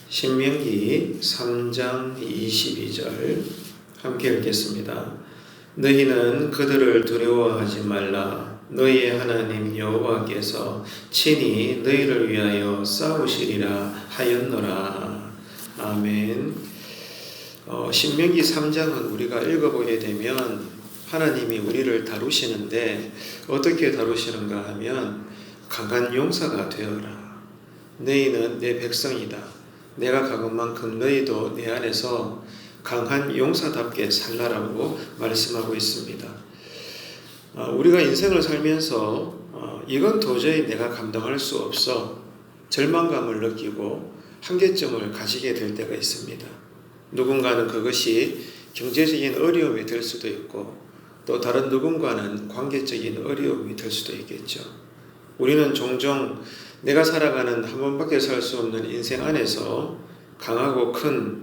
신명기 3장 22절 함께 읽겠습니다. 너희는 그들을 두려워하지 말라. 너희의 하나님 여호와께서 친히 너희를 위하여 싸우시리라 하였노라. 아멘. 신명기 3장은 우리가 읽어보게 되면 하나님이 우리를 다루시는데 어떻게 다루시는가 하면 강한 용사가 되어라. 너희는 내 백성이다. 내가 가건 만큼 너희도 내 안에서 강한 용사답게 살라라고 말씀하고 있습니다. 우리가 인생을 살면서 이건 도저히 내가 감당할 수 없어 절망감을 느끼고 한계점을 가지게 될 때가 있습니다. 누군가는 그것이 경제적인 어려움이 될 수도 있고 또 다른 누군가는 관계적인 어려움이 될 수도 있겠죠. 우리는 종종 내가 살아가는 한 번밖에 살 수 없는 인생 안에서 강하고 큰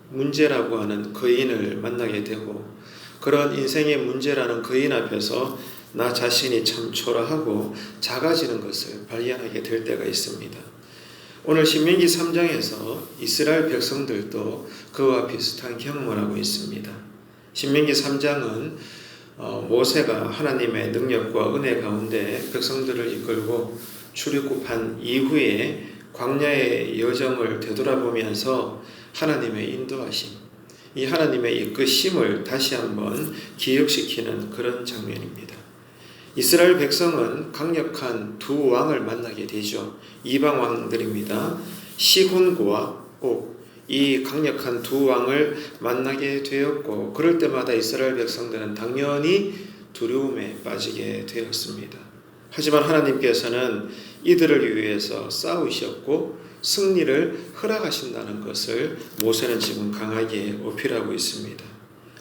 문제라고 하는 거인을 만나게 되고 그런 인생의 문제라는 거인 앞에서 나 자신이 참 초라하고 작아지는 것을 발견하게 될 때가 있습니다. 오늘 신명기 3장에서 이스라엘 백성들도 그와 비슷한 경험을 하고 있습니다. 신명기 3장은 모세가 하나님의 능력과 은혜 가운데 백성들을 이끌고 출애굽한 이후에 광야의 여정을 되돌아보면서 하나님의 인도하심, 이 하나님의 이끄심을 다시 한번 기억시키는 그런 장면입니다. 이스라엘 백성은 강력한 두 왕을 만나게 되죠. 이방 왕들입니다. 시혼과 옥, 이 강력한 두 왕을 만나게 되었고 그럴 때마다 이스라엘 백성들은 당연히 두려움에 빠지게 되었습니다. 하지만 하나님께서는 이들을 위해서 싸우셨고 승리를 허락하신다는 것을 모세는 지금 강하게 어필하고 있습니다.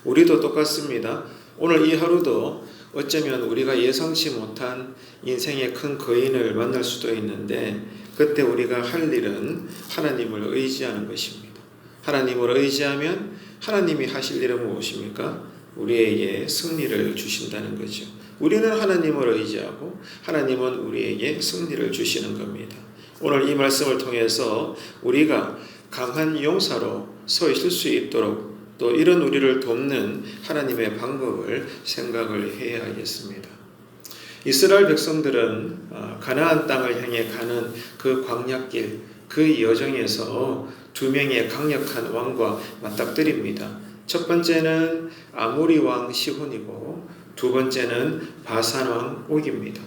우리도 똑같습니다. 오늘 이 하루도 어쩌면 우리가 예상치 못한 인생의 큰 거인을 만날 수도 있는데 그때 우리가 할 일은 하나님을 의지하는 것입니다. 하나님을 의지하면 하나님이 하실 일은 무엇입니까? 우리에게 승리를 주신다는 거죠. 우리는 하나님을 의지하고 하나님은 우리에게 승리를 주시는 겁니다. 오늘 이 말씀을 통해서 우리가 강한 용사로 서 있을 수 있도록 또 이런 우리를 돕는 하나님의 방법을 생각을 해야 하겠습니다. 이스라엘 백성들은 가나안 땅을 향해 가는 그 광야길, 그 여정에서 두 명의 강력한 왕과 맞닥뜨립니다. 첫 번째는 아모리 왕 시혼이고 두 번째는 바산 왕 옥입니다.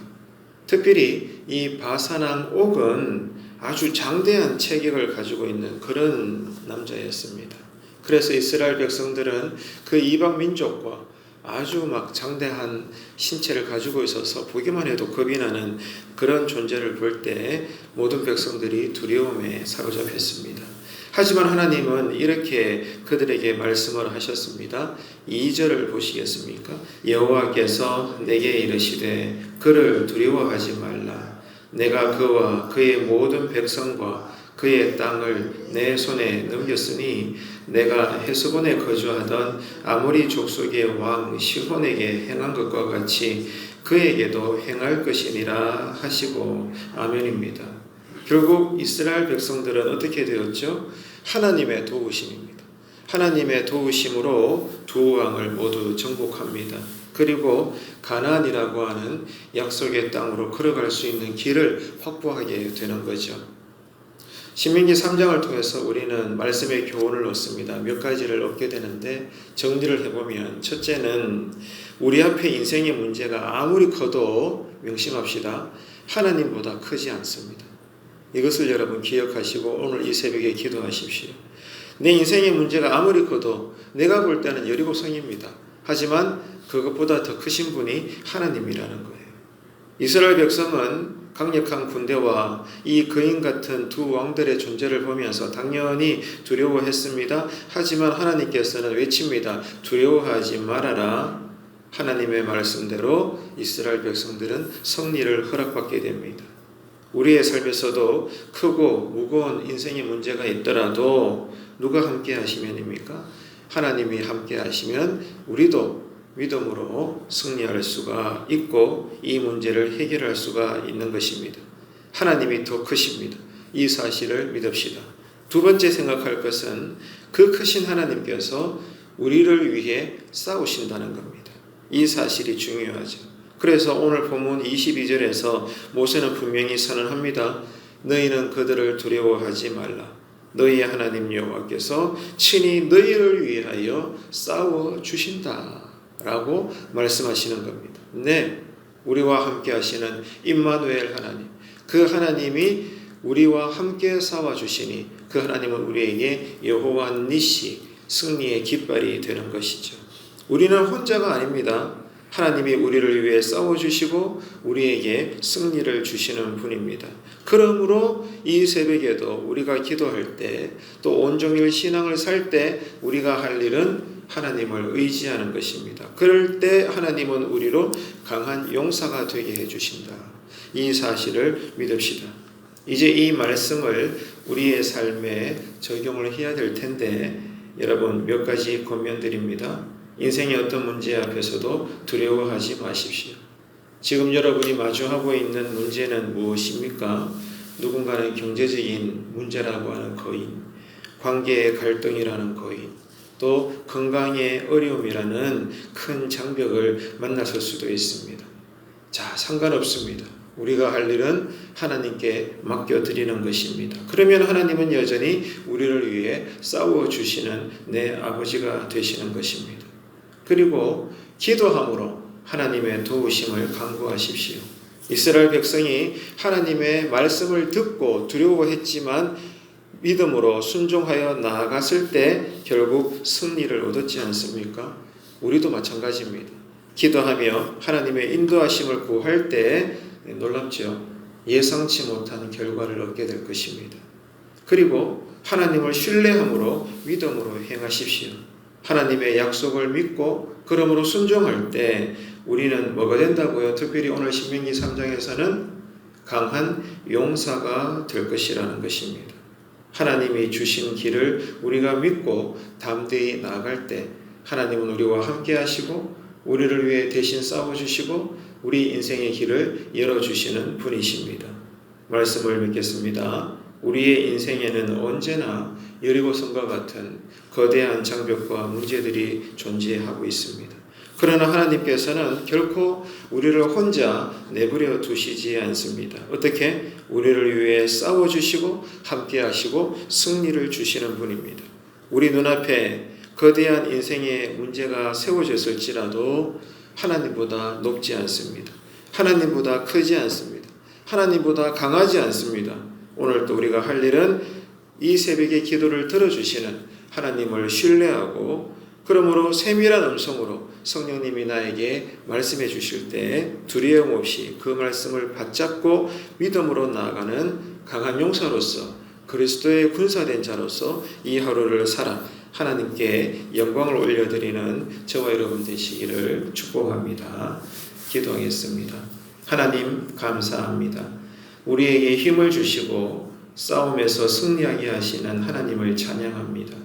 특별히 이 바산 왕 옥은 아주 장대한 체격을 가지고 있는 그런 남자였습니다. 그래서 이스라엘 백성들은 그 이방 민족과 아주 막 장대한 신체를 가지고 있어서 보기만 해도 겁이 나는 그런 존재를 볼 때 모든 백성들이 두려움에 사로잡혔습니다. 하지만 하나님은 이렇게 그들에게 말씀을 하셨습니다. 2절을 보시겠습니까? 여호와께서 내게 이르시되 그를 두려워하지 말라. 내가 그와 그의 모든 백성과 그의 땅을 내 손에 넘겼으니 내가 헤스본에 거주하던 아모리 족속의 왕 시혼에게 행한 것과 같이 그에게도 행할 것이니라 하시고 아멘입니다. 결국 이스라엘 백성들은 어떻게 되었죠? 하나님의 도우심입니다. 하나님의 도우심으로 두 왕을 모두 정복합니다. 그리고 가나안이라고 하는 약속의 땅으로 걸어갈 수 있는 길을 확보하게 되는 거죠. 신명기 3장을 통해서 우리는 말씀의 교훈을 얻습니다. 몇 가지를 얻게 되는데 정리를 해보면 첫째는 우리 앞에 인생의 문제가 아무리 커도 명심합시다. 하나님보다 크지 않습니다. 이것을 여러분 기억하시고 오늘 이 새벽에 기도하십시오. 내 인생의 문제가 아무리 커도 내가 볼 때는 여리고성입니다. 하지만 그것보다 더 크신 분이 하나님이라는 거예요. 이스라엘 백성은 강력한 군대와 이 거인 같은 두 왕들의 존재를 보면서 당연히 두려워했습니다. 하지만 하나님께서는 외칩니다. 두려워하지 말아라. 하나님의 말씀대로 이스라엘 백성들은 승리를 허락받게 됩니다. 우리의 삶에서도 크고 무거운 인생의 문제가 있더라도 누가 함께 하시면입니까? 하나님이 함께 하시면 우리도 믿음으로 승리할 수가 있고 이 문제를 해결할 수가 있는 것입니다. 하나님이 더 크십니다. 이 사실을 믿읍시다. 두 번째 생각할 것은 그 크신 하나님께서 우리를 위해 싸우신다는 겁니다. 이 사실이 중요하죠. 그래서 오늘 본문 22절에서 모세는 분명히 선언합니다. 너희는 그들을 두려워하지 말라. 너희의 하나님 여호와께서 친히 너희를 위하여 싸워 주신다 라고 말씀하시는 겁니다. 네, 우리와 함께 하시는 임마누엘 하나님, 그 하나님이 우리와 함께 싸워주시니 그 하나님은 우리에게 여호와 니시, 승리의 깃발이 되는 것이죠. 우리는 혼자가 아닙니다. 하나님이 우리를 위해 싸워주시고 우리에게 승리를 주시는 분입니다. 그러므로 이 새벽에도 우리가 기도할 때 또 온종일 신앙을 살 때 우리가 할 일은 하나님을 의지하는 것입니다. 그럴 때 하나님은 우리로 강한 용사가 되게 해주신다. 이 사실을 믿읍시다. 이제 이 말씀을 우리의 삶에 적용을 해야 될 텐데 여러분 몇 가지 권면드립니다. 인생의 어떤 문제 앞에서도 두려워하지 마십시오. 지금 여러분이 마주하고 있는 문제는 무엇입니까? 누군가는 경제적인 문제라고 하는 거인, 관계의 갈등이라는 거인, 또 건강의 어려움이라는 큰 장벽을 만났을 수도 있습니다. 자, 상관없습니다. 우리가 할 일은 하나님께 맡겨드리는 것입니다. 그러면 하나님은 여전히 우리를 위해 싸워주시는 내 아버지가 되시는 것입니다. 그리고 기도함으로 하나님의 도우심을 간구하십시오. 이스라엘 백성이 하나님의 말씀을 듣고 두려워했지만 믿음으로 순종하여 나아갔을 때 결국 승리를 얻었지 않습니까? 우리도 마찬가지입니다. 기도하며 하나님의 인도하심을 구할 때 놀랍죠. 예상치 못한 결과를 얻게 될 것입니다. 그리고 하나님을 신뢰함으로 믿음으로 행하십시오. 하나님의 약속을 믿고 그러므로 순종할 때 우리는 뭐가 된다고요? 특별히 오늘 신명기 3장에서는 강한 용사가 될 것이라는 것입니다. 하나님이 주신 길을 우리가 믿고 담대히 나아갈 때 하나님은 우리와 함께 하시고 우리를 위해 대신 싸워주시고 우리 인생의 길을 열어주시는 분이십니다. 말씀을 맺겠습니다. 우리의 인생에는 언제나 여리고성과 같은 거대한 장벽과 문제들이 존재하고 있습니다. 그러나 하나님께서는 결코 우리를 혼자 내버려 두시지 않습니다. 어떻게? 우리를 위해 싸워주시고 함께 하시고 승리를 주시는 분입니다. 우리 눈앞에 거대한 인생의 문제가 세워졌을지라도 하나님보다 높지 않습니다. 하나님보다 크지 않습니다. 하나님보다 강하지 않습니다. 오늘 또 우리가 할 일은 이 새벽에 기도를 들어주시는 하나님을 신뢰하고 그러므로 세밀한 음성으로 성령님이 나에게 말씀해 주실 때 두려움 없이 그 말씀을 받잡고 믿음으로 나아가는 강한 용사로서 그리스도의 군사된 자로서 이 하루를 살아 하나님께 영광을 올려드리는 저와 여러분 되시기를 축복합니다. 기도하겠습니다. 하나님 감사합니다. 우리에게 힘을 주시고 싸움에서 승리하게 하시는 하나님을 찬양합니다.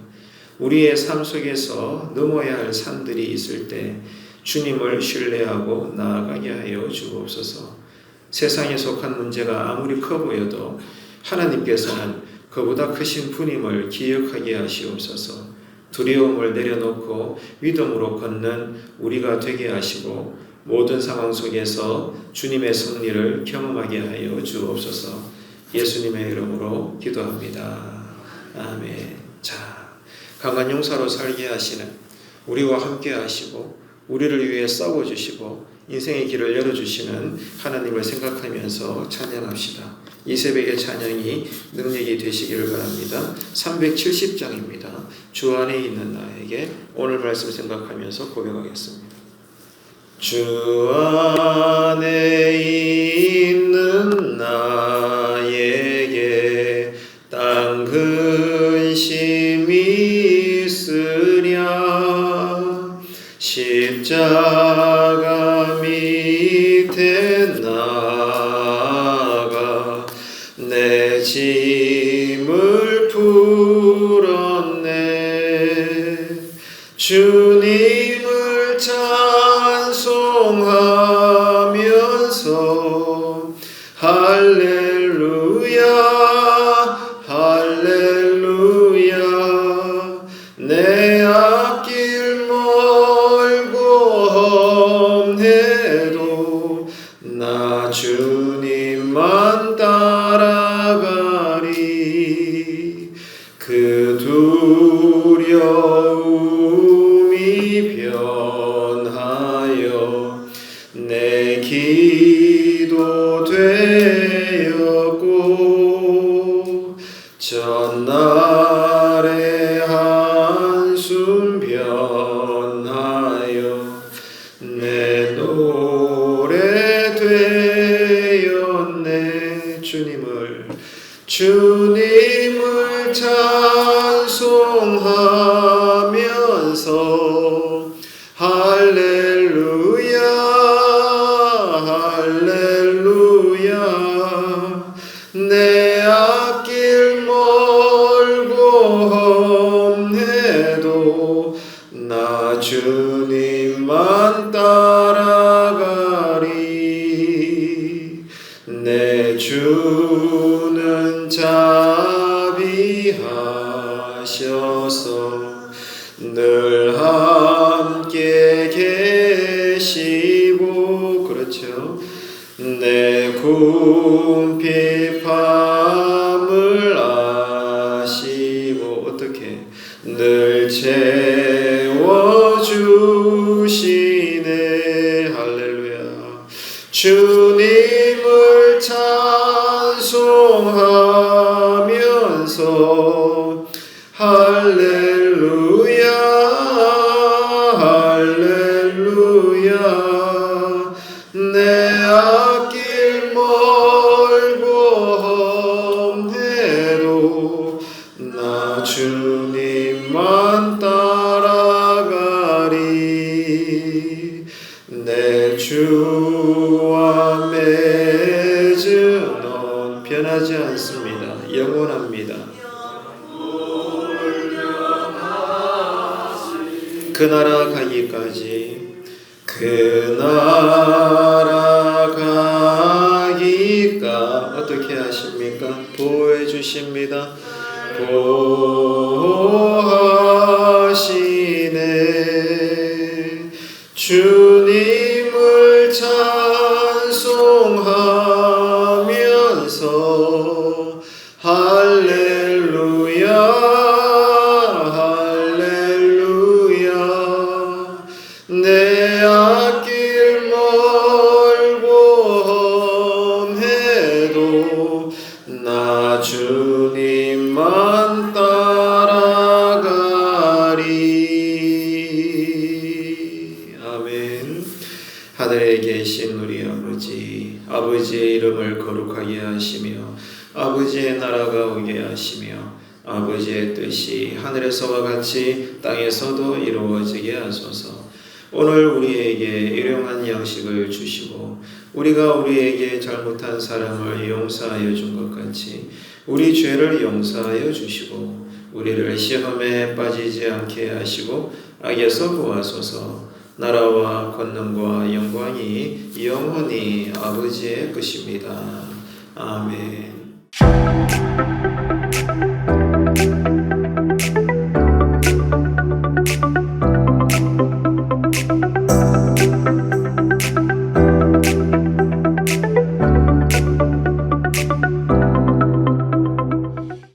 우리의 삶 속에서 넘어야 할 산들이 있을 때 주님을 신뢰하고 나아가게 하여 주옵소서. 세상에 속한 문제가 아무리 커 보여도 하나님께서는 그보다 크신 분임을 기억하게 하시옵소서. 두려움을 내려놓고 믿음으로 걷는 우리가 되게 하시고 모든 상황 속에서 주님의 승리를 경험하게 하여 주옵소서. 예수님의 이름으로 기도합니다. 아멘. 자, 강한 용사로 살게 하시는 우리와 함께 하시고 우리를 위해 싸워주시고 인생의 길을 열어주시는 하나님을 생각하면서 찬양합시다. 이 새벽의 찬양이 능력이 되시기를 바랍니다. 370장입니다. 주 안에 있는 나에게 오늘 말씀 생각하면서 고백하겠습니다. 주 안에 있는 나에게 땅 근심이 있으랴 십자가 밑에 나가 내 짐을 풀었네 찬송하면서 할렐루야 할렐루야 내 앞길 멀고 험해도 나 주님만 따라가리 그 두려움이 변하여 내 기도 되었고 전날의 한숨 변하여 내 노래 되었네 주님을 찬송하면서 할렐루야 할렐루야 내 앞길 멀고 험해도 나 주님만 따라가리 내 주는 자비하셔서 늘 함께 계시고 그렇죠 내 궁핍함을 아시고 어떻게 늘 채워주시네 할렐루야 주님을 찬송하면서 할렐루야 할렐루야 내 앞길 멀고 험해도 나 주님만 따라가리 내 주와 맺은 언 변하지 않습니다 영원합니다 그 나라 가기까지 그 나라 가기가 어떻게 하십니까? 보호해 주십니다. 보호하시네 주님을 찬송하면서 할렐루야 내 앞길 멀고 험해도 나 주님만 따라가리 아멘 하늘에 계신 우리 아버지의 이름을 거룩하게 하시며 아버지의 나라가 오게 하시며 아버지의 뜻이 하늘에서와 같이 땅에서도 이루어지게 하소서 오늘 우리에게 일용할 양식을 주시고 우리가 우리에게 잘못한 사람을 용서하여 준 것 같이 우리 죄를 용서하여 주시고 우리를 시험에 빠지지 않게 하시고 악에서 구하소서 나라와 권능과 영광이 영원히 아버지의 것입니다. 아멘.